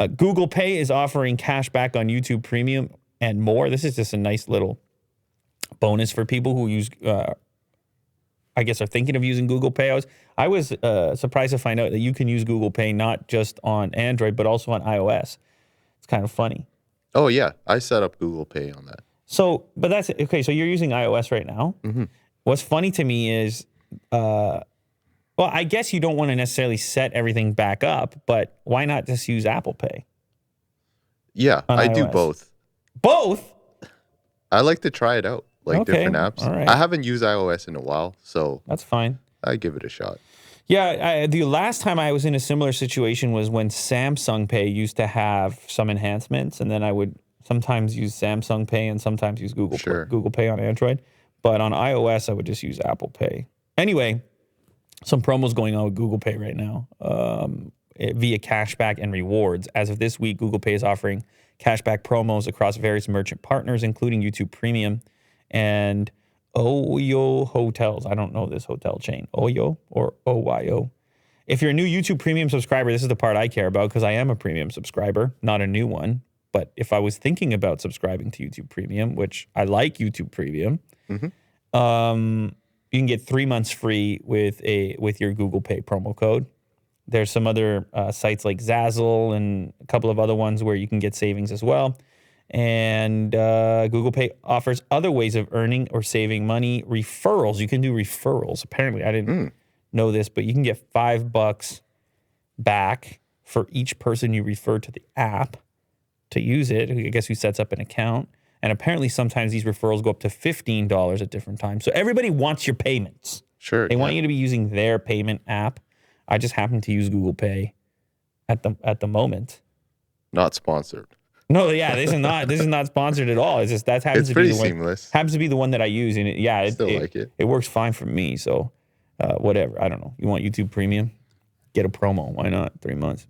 Google Pay is offering cash back on YouTube Premium and more. This is just a nice little bonus for people who use, I guess, are thinking of using Google Pay. I was surprised to find out that you can use Google Pay not just on Android, but also on iOS. It's kind of funny. Oh, yeah. I set up Google Pay on that. So, but that's okay. So you're using iOS right now. Mm-hmm. What's funny to me is, well, I guess you don't want to necessarily set everything back up, but why not just use Apple Pay? Yeah, I do both. Both? I like to try it out, like different apps. All right. I haven't used iOS in a while, so that's fine. I give it a shot. Yeah, the last time I was in a similar situation was when Samsung Pay used to have some enhancements, and then I would sometimes use Samsung Pay and sometimes use Google Pay on Android. But on iOS, I would just use Apple Pay. Anyway, some promos going on with Google Pay right now via cashback and rewards. As of this week, Google Pay is offering cashback promos across various merchant partners, including YouTube Premium and Oyo Hotels. I don't know this hotel chain. Oyo or OYO. If you're a new YouTube Premium subscriber, this is the part I care about because I am a premium subscriber, not a new one. But if I was thinking about subscribing to YouTube Premium, which I like YouTube Premium, you can get 3 months free with your Google Pay promo code. There's some other sites like Zazzle and a couple of other ones where you can get savings as well. And Google Pay offers other ways of earning or saving money. Referrals. You can do referrals. Apparently, I didn't know this, but you can get $5 back for each person you refer to the app to use it. I guess who sets up an account. And apparently, sometimes these referrals go up to $15 at different times. So everybody wants your payments. Sure. They want you to be using their payment app. I just happen to use Google Pay at the moment. Not sponsored. No, yeah, this is not sponsored at all. It's just that happens it's to be pretty the one. Seamless. Happens to be the one that I use, and it works fine for me. So, whatever. I don't know. You want YouTube Premium? Get a promo. Why not? 3 months.